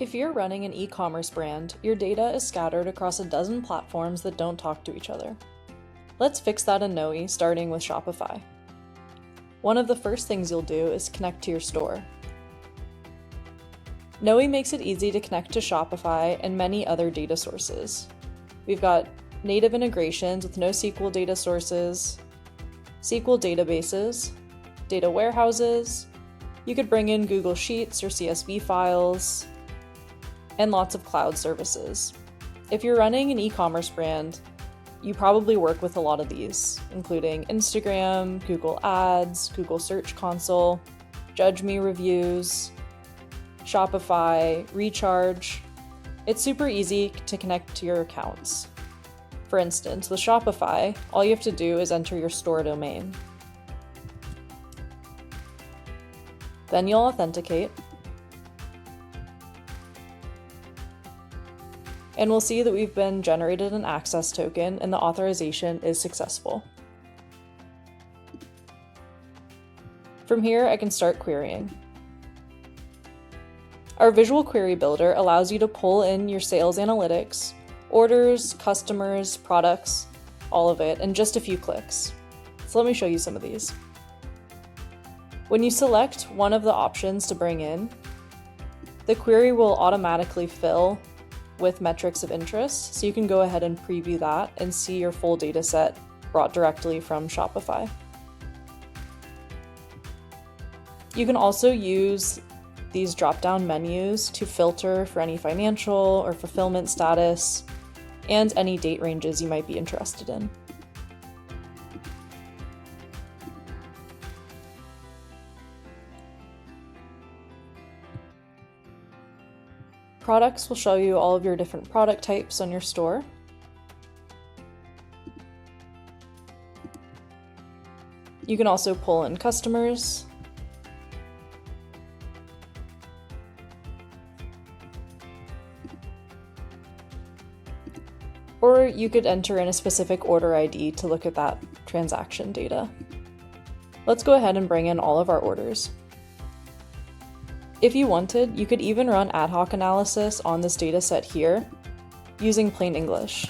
If you're running an e-commerce brand, your data is scattered across a dozen platforms that don't talk to each other. Let's fix that in Knowi, starting with Shopify. One of the first things you'll do is connect to your store. Knowi makes it easy to connect to Shopify and many other data sources. We've got native integrations with NoSQL data sources, SQL databases, data warehouses. You could bring in Google Sheets or CSV files, and lots of cloud services. If you're running an e-commerce brand, you probably work with a lot of these, including Instagram, Google Ads, Google Search Console, Judge Me reviews, Shopify, Recharge. It's super easy to connect to your accounts. For instance, with Shopify, all you have to do is enter your store domain. Then you'll authenticate, and we'll see that we've been generated an access token and the authorization is successful. From here, I can start querying. Our visual query builder allows you to pull in your sales analytics, orders, customers, products, all of it in just a few clicks. So let me show you some of these. When you select one of the options to bring in, the query will automatically fill with metrics of interest, so you can go ahead and preview that and see your full data set brought directly from Shopify. You can also use these drop-down menus to filter for any financial or fulfillment status and any date ranges you might be interested in. Products will show you all of your different product types on your store. You can also pull in customers. Or you could enter in a specific order ID to look at that transaction data. Let's go ahead and bring in all of our orders. If you wanted, you could even run ad hoc analysis on this data set here using plain English.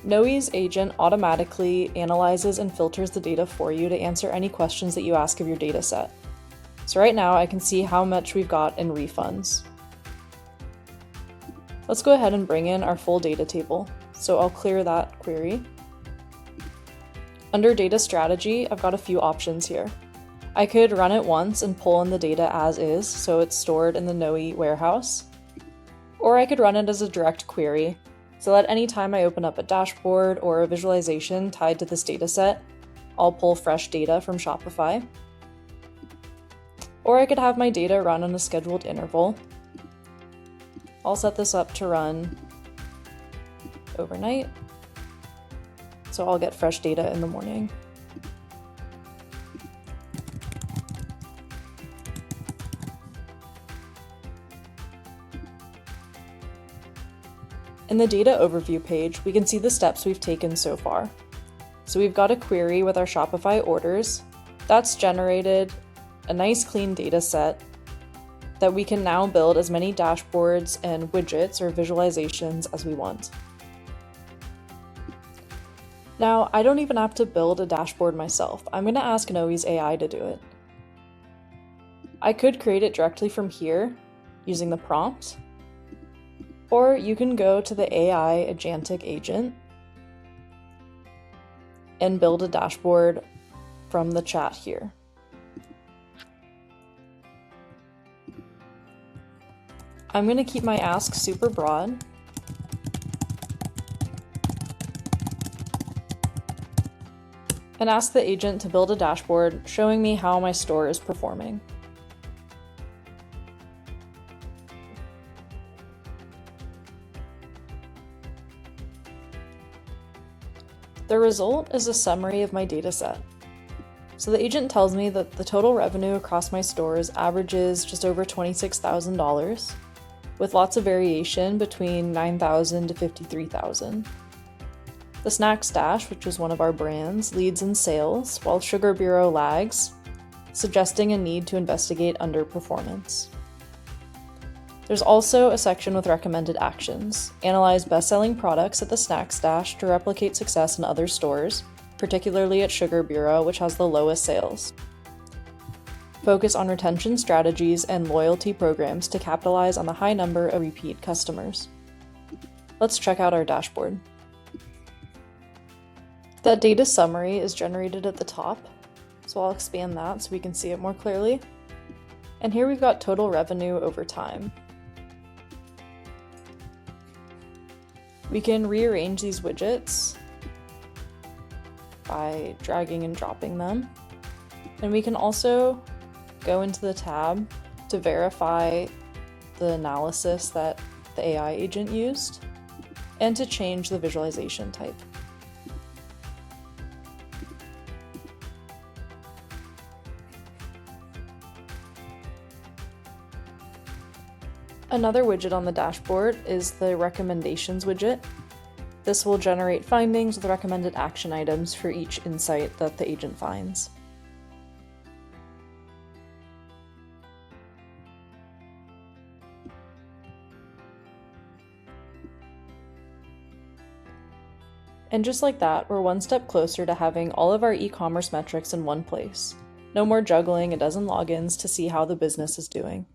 Knowi's agent automatically analyzes and filters the data for you to answer any questions that you ask of your data set. So right now I can see how much we've got in refunds. Let's go ahead and bring in our full data table. So I'll clear that query. Under data strategy, I've got a few options here. I could run it once and pull in the data as is, so it's stored in the Knowi warehouse. Or I could run it as a direct query, so that anytime I open up a dashboard or a visualization tied to this data set, I'll pull fresh data from Shopify. Or I could have my data run on a scheduled interval. I'll set this up to run overnight, so I'll get fresh data in the morning. In the data overview page, we can see the steps we've taken so far. So we've got a query with our Shopify orders. That's generated a nice clean data set that we can now build as many dashboards and widgets or visualizations as we want. Now, I don't even have to build a dashboard myself. I'm going to ask Knowi's AI to do it. I could create it directly from here using the prompt, or you can go to the AI Agentic agent and build a dashboard from the chat here. I'm going to keep my ask super broad. And ask the agent to build a dashboard showing me how my store is performing. The result is a summary of my data set. So the agent tells me that the total revenue across my stores averages just over $26,000, with lots of variation between $9,000 to $53,000. The Snack Stash, which is one of our brands, leads in sales, while Sugar Bureau lags, suggesting a need to investigate underperformance. There's also a section with recommended actions. Analyze best-selling products at the snack stash to replicate success in other stores, particularly at Sugar Bureau, which has the lowest sales. Focus on retention strategies and loyalty programs to capitalize on the high number of repeat customers. Let's check out our dashboard. That data summary is generated at the top, so I'll expand that so we can see it more clearly. And here we've got total revenue over time. We can rearrange these widgets by dragging and dropping them. And we can also go into the tab to verify the analysis that the AI agent used and to change the visualization type. Another widget on the dashboard is the recommendations widget. This will generate findings with recommended action items for each insight that the agent finds. And just like that, we're one step closer to having all of our e-commerce metrics in one place. No more juggling a dozen logins to see how the business is doing.